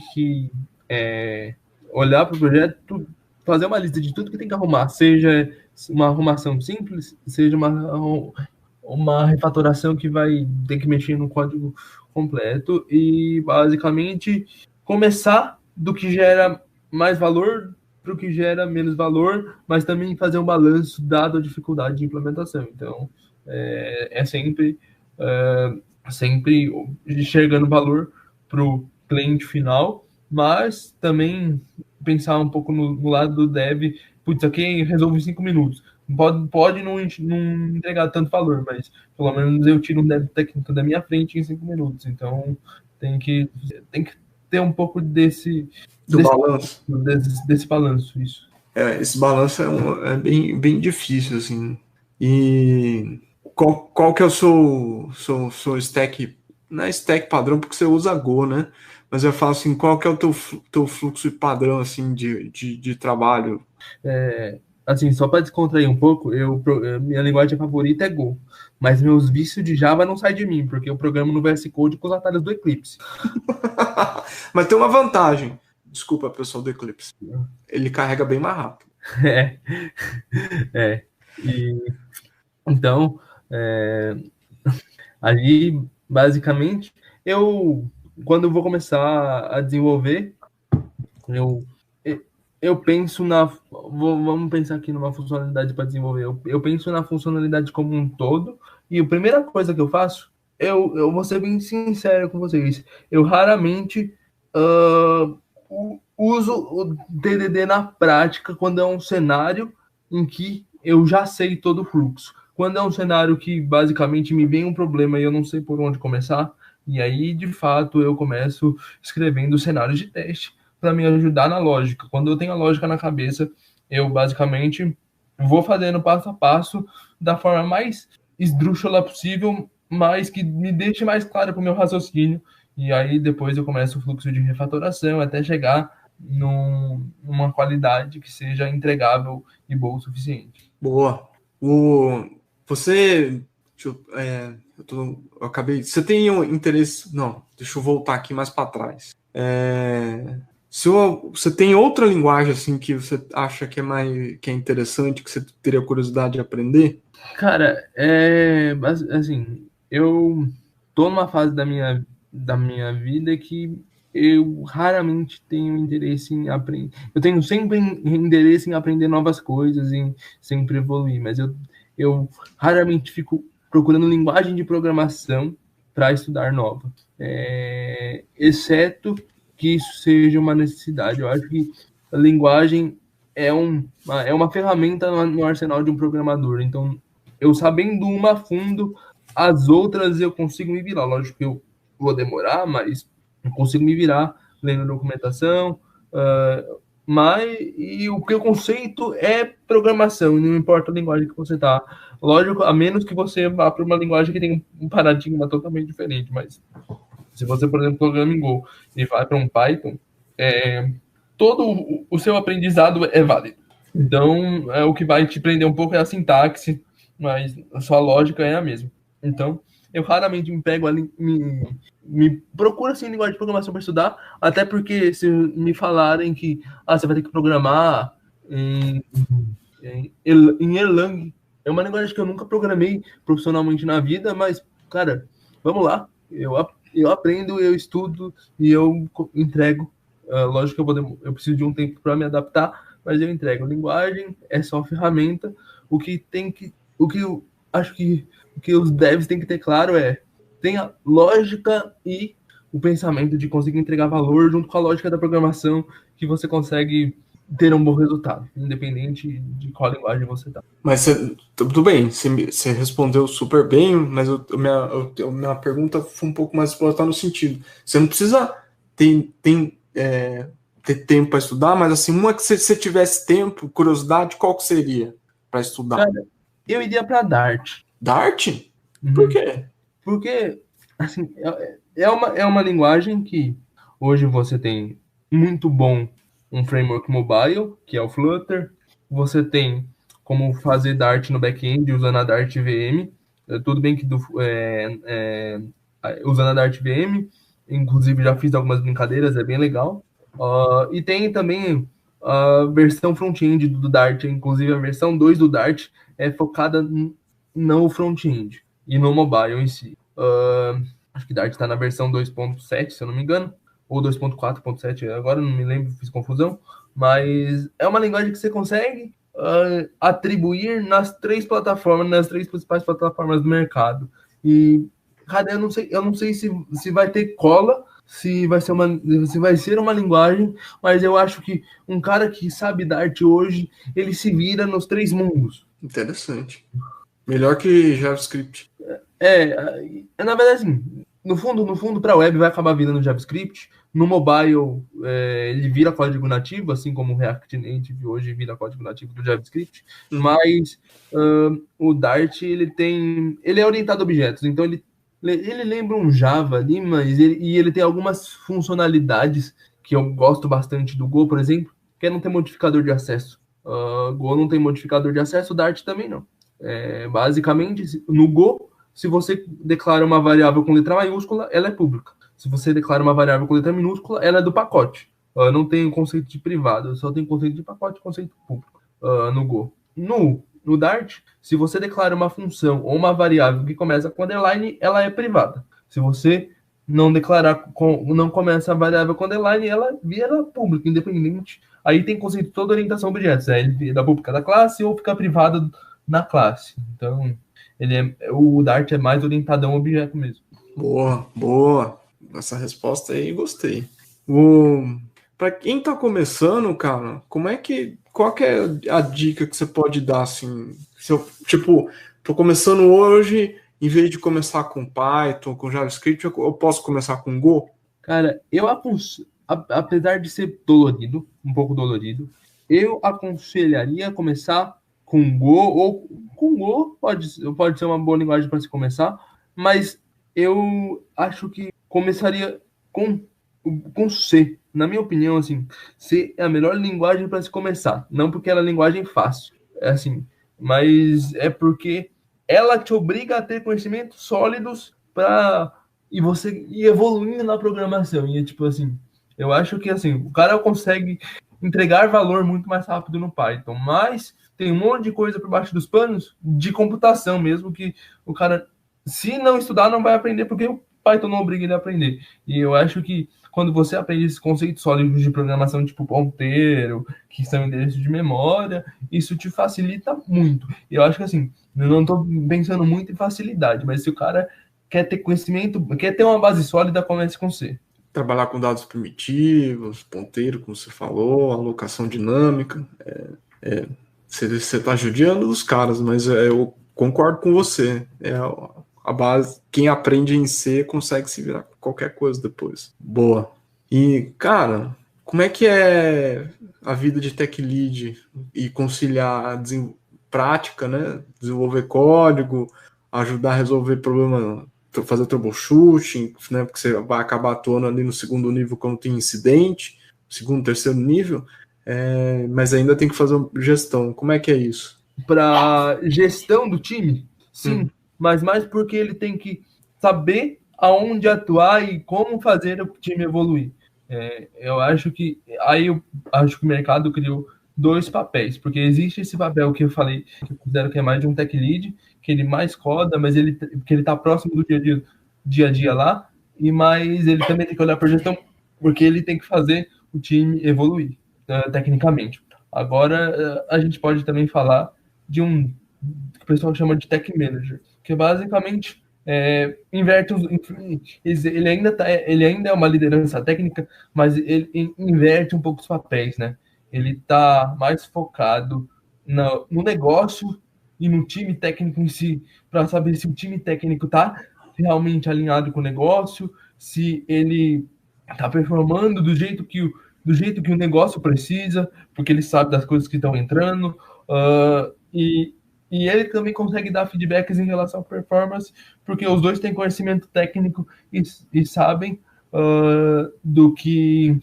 olhar para o projeto, fazer uma lista de tudo que tem que arrumar, seja uma arrumação simples, seja uma refatoração que vai ter que mexer no código completo e basicamente começar do que gera mais valor para o que gera menos valor, mas também fazer um balanço dado a dificuldade de implementação. Então, sempre enxergando valor para o cliente final, mas também pensar um pouco no lado do dev. Putz, aqui resolve em 5 minutos. Pode não entregar tanto valor, mas pelo menos eu tiro um dev técnico da minha frente em 5 minutos. Então, tem que ter um pouco desse balanço. Desse balanço, isso. Esse balanço é bem, bem difícil, assim. E qual que é o seu stack? Não é stack padrão, porque você usa Go, né? Mas eu falo assim, qual que é o teu fluxo padrão, assim, de trabalho? Assim, só para descontrair um pouco, minha linguagem favorita é Go. Mas meus vícios de Java não saem de mim, porque eu programo no VS Code com os atalhos do Eclipse. Mas tem uma vantagem. Desculpa, pessoal do Eclipse. Ele carrega bem mais rápido. Então, ali, basicamente, Quando eu vou começar a desenvolver, eu, eu penso vamos pensar aqui numa funcionalidade para desenvolver. Eu penso na funcionalidade como um todo, e a primeira coisa que eu faço, eu vou ser bem sincero com vocês, eu raramente uso o DDD na prática quando é um cenário em que eu já sei todo o fluxo. Quando é um cenário que basicamente me vem um problema e eu não sei por onde começar, e aí de fato eu começo escrevendo cenários de teste para me ajudar na lógica. Quando eu tenho a lógica na cabeça, eu basicamente vou fazendo passo a passo da forma mais esdrúxula possível, mas que me deixe mais claro para o meu raciocínio. E aí depois eu começo o fluxo de refatoração até chegar numa qualidade que seja entregável e boa o suficiente. Boa. Você. Eu acabei. Você tem um interesse. Não, deixa eu voltar aqui mais para trás. Você tem outra linguagem assim que você acha que é interessante, que você teria curiosidade de aprender? Cara, assim, eu tô numa fase da minha vida que eu raramente tenho interesse em aprender. Eu tenho sempre interesse em aprender novas coisas, em sempre evoluir, mas eu raramente fico procurando linguagem de programação para estudar nova. Exceto que isso seja uma necessidade. Eu acho que a linguagem é uma ferramenta no arsenal de um programador. Então, eu sabendo uma a fundo, as outras eu consigo me virar. Lógico que eu vou demorar, mas eu consigo me virar lendo documentação. E o que o conceito é programação, não importa a linguagem que você tá. Lógico, a menos que você vá para uma linguagem que tem um paradigma totalmente diferente, mas se você, por exemplo, programa em Go e vai para um Python, todo o seu aprendizado é válido. Então, o que vai te prender um pouco é a sintaxe, mas a sua lógica é a mesma. Então, eu raramente me pego ali, me procuro assim linguagem de programação para estudar, até porque se me falarem que você vai ter que programar em Erlang, é uma linguagem que eu nunca programei profissionalmente na vida, mas, cara, vamos lá, eu aprendo, eu estudo e eu entrego. Lógico que eu preciso de um tempo para me adaptar, mas eu entrego. Linguagem é só ferramenta. O que eu acho que o que os devs têm que ter claro tem a lógica e o pensamento de conseguir entregar valor junto com a lógica da programação, que você consegue ter um bom resultado, independente de qual linguagem você tá. Mas tudo bem, você respondeu super bem, mas minha pergunta foi um pouco mais explorar no sentido. Você não precisa ter tempo para estudar, mas assim, uma que você tivesse tempo, curiosidade, qual que seria para estudar? Cara, eu iria para Dart. Dart? Por quê? Porque, assim, é uma linguagem que hoje você tem muito bom um framework mobile, que é o Flutter. Você tem como fazer Dart no back-end usando a Dart VM. Tudo bem que usando a Dart VM, inclusive já fiz algumas brincadeiras, é bem legal. E tem também a versão front-end do Dart, inclusive a versão 2 do Dart é focada no front-end e no mobile em si. Acho que Dart está na versão 2.7, se eu não me engano, ou 2.4.7, agora não me lembro, fiz confusão, mas é uma linguagem que você consegue atribuir nas três principais plataformas do mercado. E, cara, eu não sei se vai ter cola, se vai ser uma linguagem, mas eu acho que um cara que sabe Dart hoje, ele se vira nos três mundos. Interessante. Melhor que JavaScript. Na verdade, assim, no fundo, para a web vai acabar virando JavaScript. No mobile, ele vira código nativo, assim como o React Native hoje vira código nativo do JavaScript. Mas o Dart, ele é orientado a objetos, então ele lembra um Java ali, mas ele tem algumas funcionalidades que eu gosto bastante do Go, por exemplo, que é não ter modificador de acesso. Go não tem modificador de acesso, o Dart também não. Basicamente, no Go, se você declara uma variável com letra maiúscula, ela é pública. Se você declara uma variável com letra minúscula, ela é do pacote. Não tem o conceito de privado, só tem conceito de pacote e conceito público no Go. No Dart, se você declara uma função ou uma variável que começa com underline, ela é privada. Se você não declarar, não começa a variável com underline, ela vira pública, independente. Aí tem conceito de toda orientação a objetos, ele vira pública da classe ou fica privada na classe. Então, o Dart é mais orientado a um objeto mesmo. Boa, boa. Essa resposta aí, gostei. O... Para quem tá começando, cara, qual que é a dica que você pode dar, assim? Se eu, tipo, tô começando hoje, em vez de começar com Python, com JavaScript, eu posso começar com Go? Cara, eu aconselho, apesar de ser dolorido, um pouco dolorido, eu aconselharia começar com Go, ou com Go pode ser uma boa linguagem para se começar, mas eu acho que começaria com C. Na minha opinião, assim, C é a melhor linguagem para se começar. Não porque ela é linguagem fácil, é assim, mas é porque ela te obriga a ter conhecimentos sólidos para e você ir evoluindo na programação. E tipo assim, eu acho que assim, o cara consegue entregar valor muito mais rápido no Python, mas tem um monte de coisa por baixo dos panos de computação mesmo que o cara, se não estudar, não vai aprender porque o Python não obriga ele a aprender. E eu acho que quando você aprende esses conceitos sólidos de programação, tipo ponteiro, que são endereços de memória, isso te facilita muito. E eu acho que assim, eu não estou pensando muito em facilidade, mas se o cara quer ter conhecimento, quer ter uma base sólida, comece com C. Trabalhar com dados primitivos, ponteiro, como você falou, alocação dinâmica. Você está judiando os caras, mas eu concordo com você. A base, quem aprende em C consegue se virar com qualquer coisa depois. Boa. E, cara, como é que é a vida de tech lead e conciliar a prática, né? Desenvolver código, ajudar a resolver problema, fazer troubleshooting, né? Porque você vai acabar atuando ali no segundo nível quando tem incidente, segundo, terceiro nível. Mas ainda tem que fazer gestão. Como é que é isso? Para gestão do time, sim, mas mais porque ele tem que saber aonde atuar e como fazer o time evoluir. Eu acho que o mercado criou dois papéis, porque existe esse papel que eu falei, que eu considero que é mais de um tech lead, que ele mais coda, mas que ele está próximo do dia a dia lá, mas ele também tem que olhar para a gestão, porque ele tem que fazer o time evoluir tecnicamente. Agora, a gente pode também falar de que o pessoal chama de tech manager, que basicamente inverte ele ainda é uma liderança técnica, mas ele inverte um pouco os papéis, né? Ele está mais focado no negócio e no time técnico em si, para saber se o time técnico está realmente alinhado com o negócio, se ele está performando do jeito que o negócio precisa, porque ele sabe das coisas que estão entrando, e ele também consegue dar feedbacks em relação à performance, porque os dois têm conhecimento técnico e sabem do que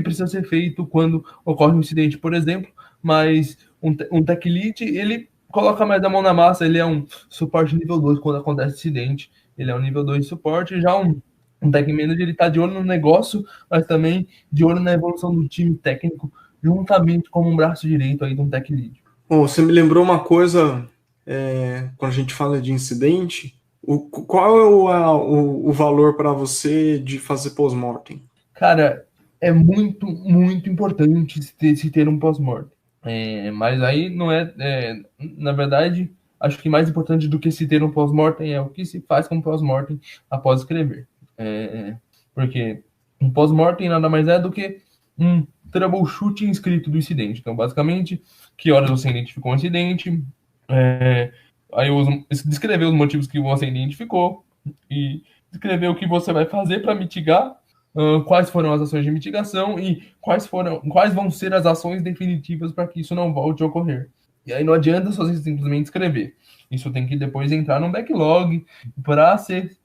precisa ser feito quando ocorre um incidente, por exemplo, mas um tech lead, ele coloca mais a mão na massa, ele é um suporte nível 2 quando acontece incidente, ele é um nível 2 de suporte, já um tech manager, ele está de olho no negócio, mas também de olho na evolução do time técnico, juntamente como um braço direito aí de um tech lead. Bom, você me lembrou uma coisa, quando a gente fala de incidente, qual é o valor para você de fazer pós-mortem? Cara, é muito, muito importante se ter um pós-mortem. Mas aí não na verdade, acho que mais importante do que se ter um pós-mortem é o que se faz com o pós-mortem após escrever. Porque um pós-mortem nada mais é do que um troubleshooting escrito do incidente. Então, basicamente, que horas você identificou o incidente, aí descrever os motivos que você identificou e descrever o que você vai fazer para mitigar, quais foram as ações de mitigação e quais vão ser as ações definitivas para que isso não volte a ocorrer. E aí não adianta você simplesmente escrever. Isso tem que depois entrar num backlog para ser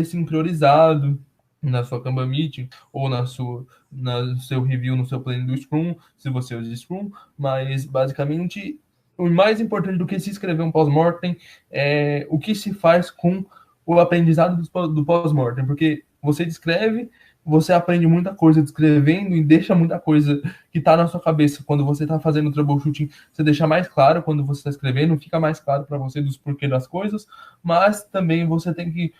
sincronizado na sua Kanban Meeting ou no seu review, no seu plano do Scrum, se você usa Scrum, mas basicamente o mais importante do que se escrever um pós-mortem é o que se faz com o aprendizado do pós-mortem, porque você descreve, você aprende muita coisa descrevendo e deixa muita coisa que está na sua cabeça. Quando você está fazendo troubleshooting, você deixa mais claro quando você está escrevendo, fica mais claro para você dos porquês das coisas, mas também você tem que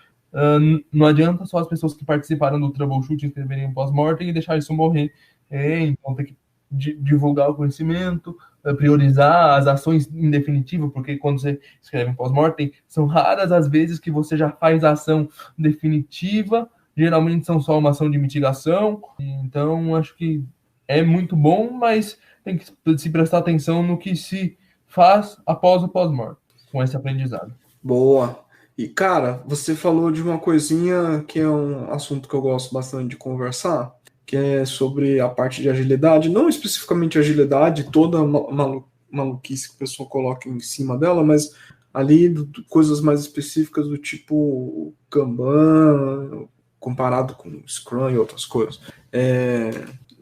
não adianta só as pessoas que participaram do troubleshoot escreverem um pós-mortem e deixar isso morrer. Então tem que divulgar o conhecimento, priorizar as ações em definitivo, porque quando você escreve um pós-mortem, são raras as vezes que você já faz a ação definitiva, geralmente são só uma ação de mitigação. Então acho que é muito bom, mas tem que se prestar atenção no que se faz após o pós-mortem, com esse aprendizado. Boa. E, cara, você falou de uma coisinha que é um assunto que eu gosto bastante de conversar, que é sobre a parte de agilidade, não especificamente agilidade, toda maluquice que a pessoa coloca em cima dela, mas ali coisas mais específicas do tipo Kanban, comparado com Scrum e outras coisas.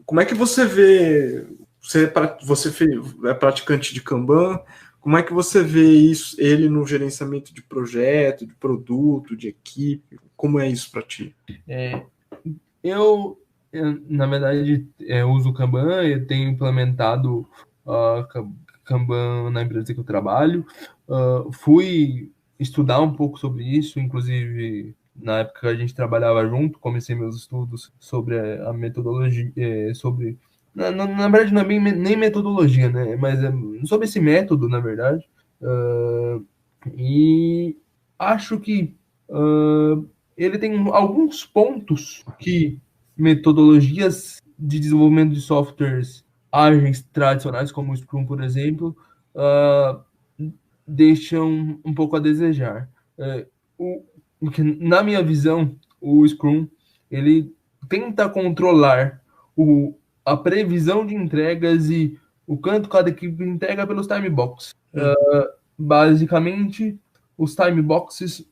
Como é que você vê, você é praticante de Kanban, como é que você vê isso, ele no gerenciamento de projeto, de produto, de equipe? Como é isso para ti? Eu, na verdade, uso o Kanban, eu tenho implementado Kanban na empresa que eu trabalho. Fui estudar um pouco sobre isso, inclusive na época que a gente trabalhava junto, comecei meus estudos sobre a metodologia, sobre... Na verdade, não é bem nem metodologia, né? Mas é sobre esse método, na verdade. E acho que ele tem alguns pontos que metodologias de desenvolvimento de softwares ágeis tradicionais, como o Scrum, por exemplo, deixam um pouco a desejar. Na minha visão, o Scrum ele tenta controlar a previsão de entregas e o quanto cada equipe entrega pelos time boxes. Basicamente, os time boxes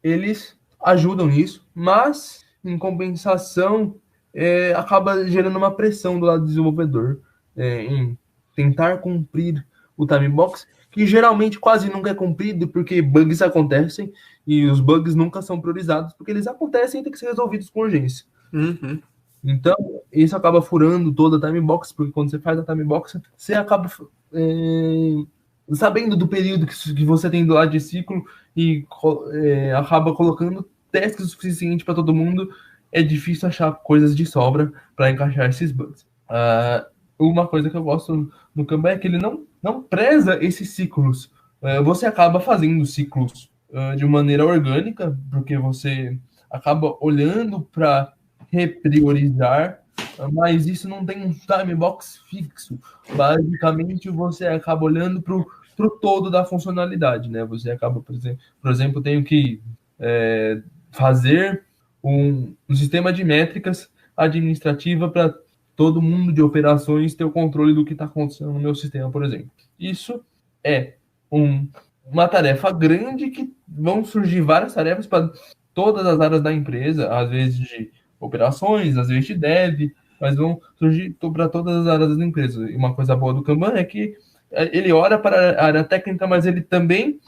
eles ajudam nisso, mas em compensação acaba gerando uma pressão do lado do desenvolvedor em tentar cumprir o time box, que geralmente quase nunca é cumprido porque bugs acontecem e os bugs nunca são priorizados porque eles acontecem e têm que ser resolvidos com urgência. Então, isso acaba furando toda a time box, porque quando você faz a time box, você acaba sabendo do período que você tem do lado de ciclo e acaba colocando testes o suficiente para todo mundo. É difícil achar coisas de sobra para encaixar esses bugs. Uma coisa que eu gosto no Kanban é que ele não preza esses ciclos. Você acaba fazendo ciclos de maneira orgânica, porque você acaba olhando para repriorizar, mas isso não tem um time box fixo. Basicamente, você acaba olhando para o todo da funcionalidade, né? Você acaba, por exemplo, tenho que fazer um sistema de métricas administrativa para todo mundo de operações ter o controle do que está acontecendo no meu sistema, por exemplo. Isso é uma tarefa grande que vão surgir várias tarefas para todas as áreas da empresa, às vezes de operações, às vezes de dev, mas vão surgir para todas as áreas da empresa. E uma coisa boa do Kanban é que ele olha para a área técnica, mas ele também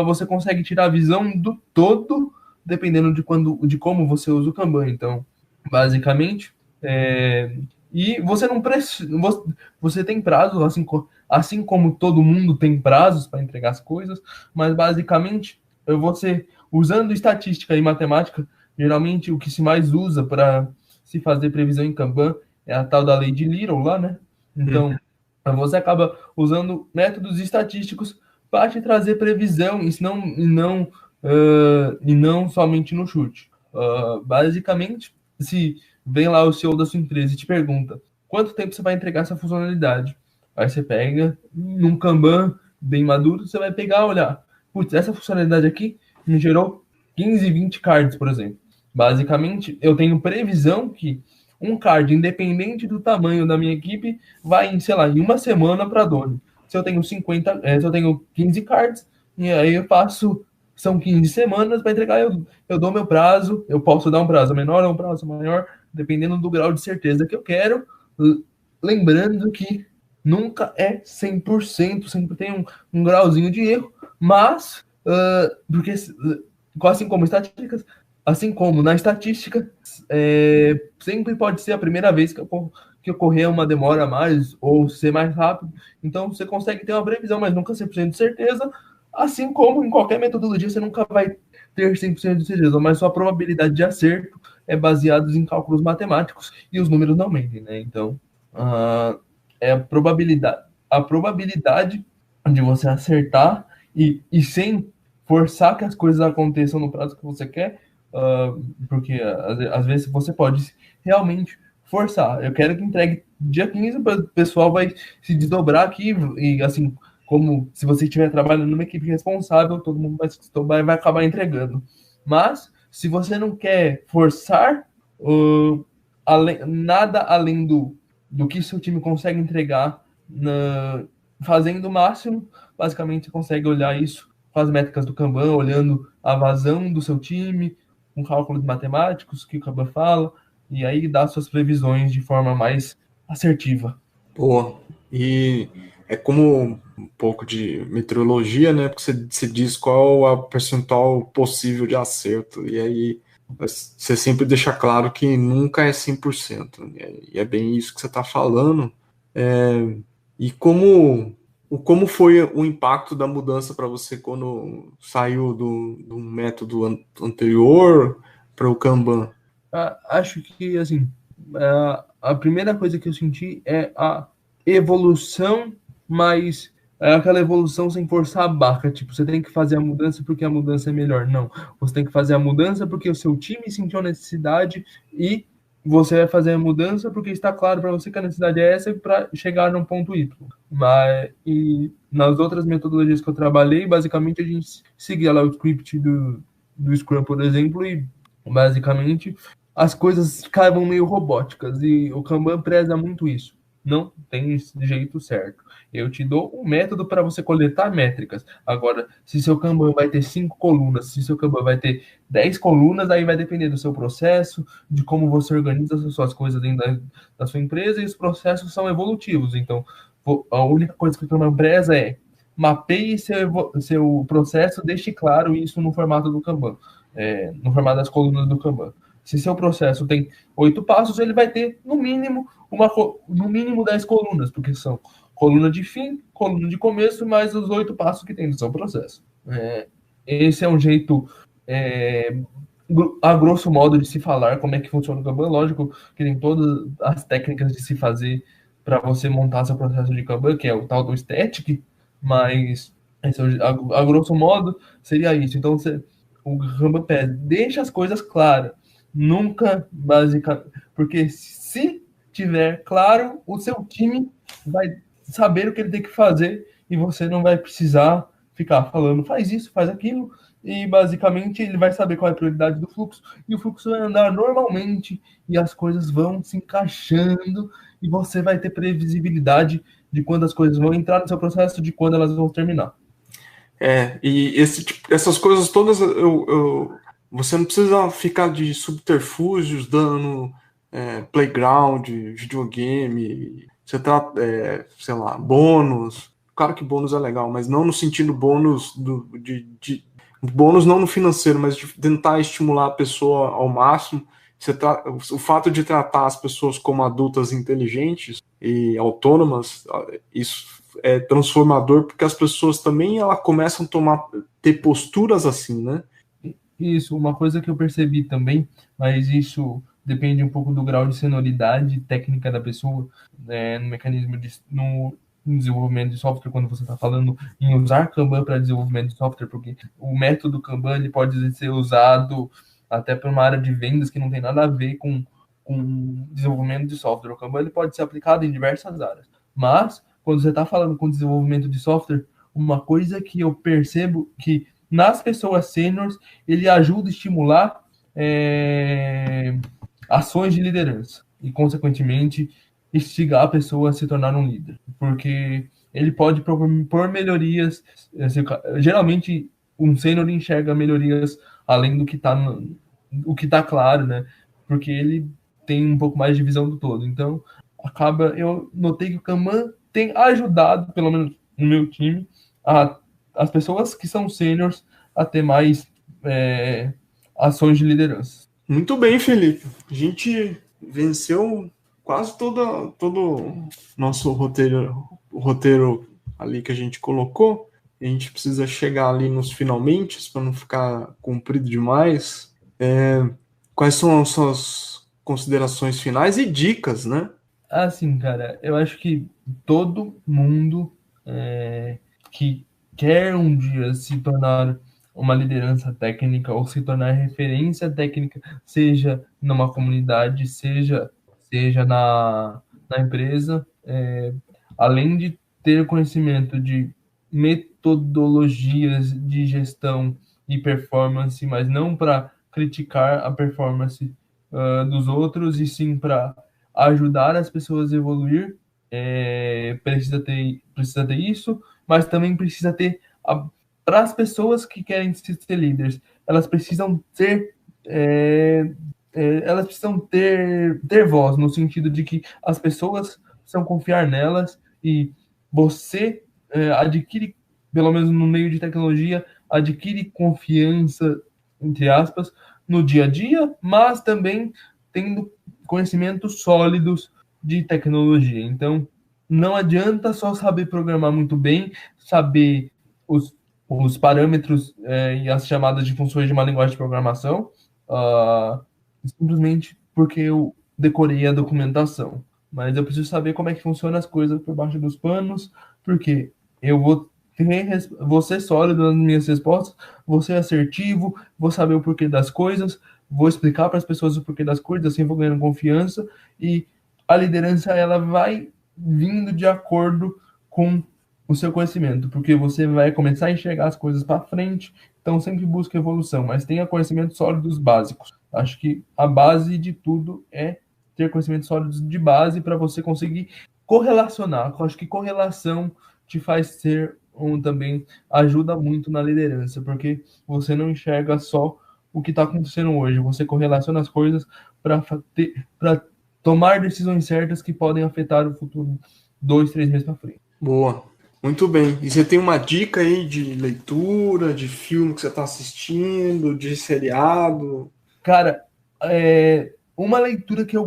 você consegue tirar a visão do todo, dependendo de como você usa o Kanban. Então, basicamente, e você não precisa, você tem prazos, assim como todo mundo tem prazos para entregar as coisas, mas basicamente você usando estatística e matemática, geralmente o que se mais usa para se fazer previsão em Kanban é a tal da lei de Little lá, né? Então, você acaba usando métodos estatísticos para te trazer previsão e não somente no chute. Basicamente, se vem lá o CEO da sua empresa e te pergunta quanto tempo você vai entregar essa funcionalidade, aí você pega num Kanban bem maduro, você vai pegar, olhar, putz, essa funcionalidade aqui me gerou 15, 20 cards, por exemplo. Basicamente, eu tenho previsão que um card, independente do tamanho da minha equipe, vai, sei lá, em uma semana para Doni. Se eu tenho se eu tenho 15 cards, e aí eu passo, são 15 semanas para entregar, eu dou meu prazo, eu posso dar um prazo menor ou um prazo maior, dependendo do grau de certeza que eu quero. Lembrando que nunca é 100%, sempre tem um grauzinho de erro, mas, porque assim como estatísticas, assim como na estatística, sempre pode ser a primeira vez que ocorrer uma demora a mais ou ser mais rápido. Então, você consegue ter uma previsão, mas nunca 100% de certeza. Assim como em qualquer metodologia, você nunca vai ter 100% de certeza, mas sua probabilidade de acerto é baseada em cálculos matemáticos e os números não mentem, né? Então, uh, é a probabilidade de você acertar e sem forçar que as coisas aconteçam no prazo que você quer, porque às vezes você pode realmente forçar. Eu quero que entregue dia 15, o pessoal vai se desdobrar aqui e assim, como se você estiver trabalhando numa equipe responsável, todo mundo vai se desdobrar e vai acabar entregando. Mas, se você não quer forçar nada além do que seu time consegue entregar, fazendo o máximo, basicamente você consegue olhar isso com as métricas do Kanban, olhando a vazão do seu time, com cálculos matemáticos que o Kanban fala, e aí dá suas previsões de forma mais assertiva. Pô, e é como um pouco de meteorologia, né? Porque você diz qual é o percentual possível de acerto, e aí você sempre deixa claro que nunca é 100%, né? E é bem isso que você está falando. E como foi o impacto da mudança para você quando saiu do método anterior para o Kanban? Acho que, assim, a primeira coisa que eu senti é a evolução, mas é aquela evolução sem forçar a barra. Tipo, você tem que fazer a mudança porque a mudança é melhor. Não. Você tem que fazer a mudança porque o seu time sentiu a necessidade e você vai fazer a mudança porque está claro para você que a necessidade é essa para chegar num ponto Y. E nas outras metodologias que eu trabalhei, basicamente a gente seguia lá o script do Scrum, por exemplo, e basicamente as coisas ficavam meio robóticas e o Kanban preza muito isso. Não tem jeito certo. Eu te dou um método para você coletar métricas. Agora, se seu Kanban vai ter 5 colunas, se seu Kanban vai ter 10 colunas, aí vai depender do seu processo, de como você organiza as suas coisas dentro da sua empresa, e os processos são evolutivos. Então, a única coisa que o Kanban preza é mapeie seu processo, deixe claro isso no formato do Kanban, no formato das colunas do Kanban. Se seu processo tem 8 passos, ele vai ter, no mínimo, 10 colunas, porque são coluna de fim, coluna de começo, mais os 8 passos que tem no seu processo. Esse é um jeito, a grosso modo, de se falar como é que funciona o Kanban. Lógico que tem todas as técnicas de se fazer para você montar seu processo de Kanban, que é o tal do static, mas a grosso modo seria isso. Então, o Kanban pede, deixa as coisas claras. Nunca, basicamente, porque se tiver claro, o seu time vai saber o que ele tem que fazer e você não vai precisar ficar falando, faz isso, faz aquilo, e basicamente ele vai saber qual é a prioridade do fluxo, e o fluxo vai andar normalmente, e as coisas vão se encaixando, e você vai ter previsibilidade de quando as coisas vão entrar no seu processo, de quando elas vão terminar. E essas coisas todas, você não precisa ficar de subterfúgios, dando playground, videogame, você tá, sei lá, bônus. Claro que bônus é legal, mas não no sentido bônus bônus não no financeiro, mas de tentar estimular a pessoa ao máximo. O fato de tratar as pessoas como adultas inteligentes e autônomas, isso é transformador, porque as pessoas também começam a ter posturas assim, né? Isso, uma coisa que eu percebi também, mas isso depende um pouco do grau de senioridade técnica da pessoa, no mecanismo no desenvolvimento de software, quando você está falando em usar Kanban para desenvolvimento de software, porque o método Kanban ele pode ser usado até para uma área de vendas que não tem nada a ver com desenvolvimento de software. O Kanban ele pode ser aplicado em diversas áreas, mas quando você está falando com desenvolvimento de software, uma coisa que eu percebo que nas pessoas sêniores, ele ajuda a estimular ações de liderança e, consequentemente, instigar a pessoa a se tornar um líder. Porque ele pode propor melhorias. Geralmente, um sênior enxerga melhorias além do que está claro, né? Porque ele tem um pouco mais de visão do todo. Então, eu notei que o Kanban tem ajudado, pelo menos no meu time, as pessoas que são sêniors a ter mais ações de liderança. Muito bem, Felipe. A gente venceu quase todo o nosso roteiro ali que a gente colocou. a gente precisa chegar ali nos finalmente, para não ficar comprido demais. Quais são as suas considerações finais e dicas, né? Assim, cara, eu acho que todo mundo que quer um dia se tornar uma liderança técnica ou se tornar referência técnica, seja numa comunidade, seja na empresa, além de ter conhecimento de metodologias de gestão e performance, mas não para criticar a performance dos outros, e sim para ajudar as pessoas a evoluir, precisa ter isso, mas também precisa ter para as pessoas que querem ser líderes, elas precisam ter ter voz, no sentido de que as pessoas precisam confiar nelas, e você adquire, pelo menos no meio de tecnologia, adquire confiança, entre aspas, no dia a dia, mas também tendo conhecimentos sólidos de tecnologia. Então, não adianta só saber programar muito bem, saber os parâmetros e as chamadas de funções de uma linguagem de programação, simplesmente porque eu decorei a documentação. Mas eu preciso saber como é que funcionam as coisas por baixo dos panos, porque eu vou ser sólido nas minhas respostas, vou ser assertivo, vou saber o porquê das coisas, vou explicar para as pessoas o porquê das coisas, assim vou ganhando confiança, e a liderança ela vai vindo de acordo com o seu conhecimento, porque você vai começar a enxergar as coisas para frente, então sempre busca evolução, mas tenha conhecimentos sólidos básicos. Acho que a base de tudo é ter conhecimentos sólidos de base para você conseguir correlacionar. Eu acho que correlação te faz ser também ajuda muito na liderança, porque você não enxerga só o que está acontecendo hoje, você correlaciona as coisas para tomar decisões certas que podem afetar o futuro 2, 3 meses para frente. Boa, muito bem. E você tem uma dica aí de leitura, de filme que você está assistindo, de seriado? Cara, uma leitura que eu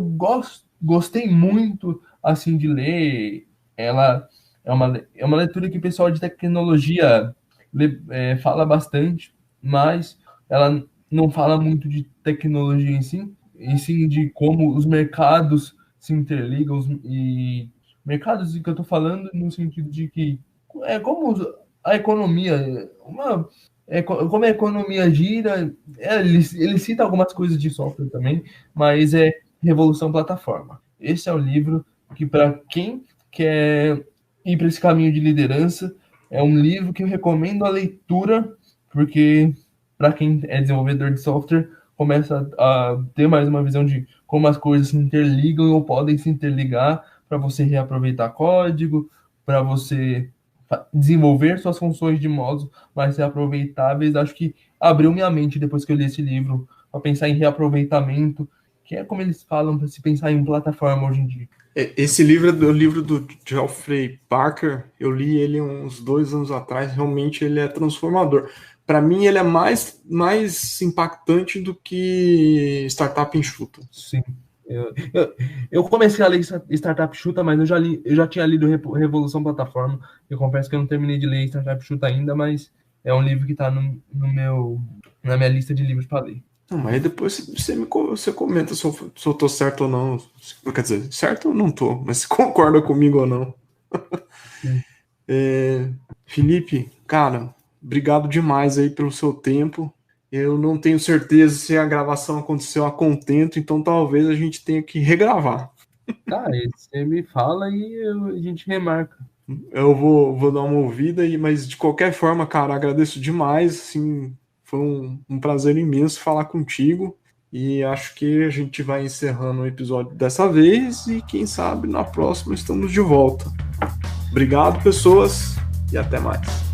gostei muito assim de ler, ela é uma leitura que o pessoal de tecnologia fala bastante, mas ela não fala muito de tecnologia em si, e sim de como os mercados se interligam, e mercados que eu estou falando no sentido de que como a economia, como a economia gira, ele cita algumas coisas de software também, mas é Revolução Plataforma. Esse é o livro que, para quem quer ir para esse caminho de liderança, é um livro que eu recomendo a leitura, porque para quem é desenvolvedor de software, começa a ter mais uma visão de como as coisas se interligam ou podem se interligar, para você reaproveitar código, para você desenvolver suas funções de modo mais reaproveitáveis. Acho que abriu minha mente depois que eu li esse livro, para pensar em reaproveitamento, que é como eles falam para se pensar em plataforma hoje em dia. Esse livro é o livro do Geoffrey Parker. Eu li ele uns 2 anos atrás. Realmente ele é transformador. Para mim, ele é mais impactante do que Startup Enxuta. Sim. Eu comecei a ler Startup Enxuta, mas eu já tinha lido Revolução Plataforma. Eu confesso que eu não terminei de ler Startup Enxuta ainda, mas é um livro que está na minha lista de livros para ler. Não, mas aí depois você comenta se eu tô certo ou não. Quer dizer, certo eu não tô, mas você concorda comigo ou não. Felipe, cara, obrigado demais aí pelo seu tempo. Eu não tenho certeza se a gravação aconteceu a contento, então talvez a gente tenha que regravar. Tá, você me fala e a gente remarca. Eu vou dar uma ouvida, mas de qualquer forma, cara, agradeço demais, assim, foi um prazer imenso falar contigo, e acho que a gente vai encerrando o episódio dessa vez, e quem sabe na próxima estamos de volta. Obrigado, pessoas, e até mais.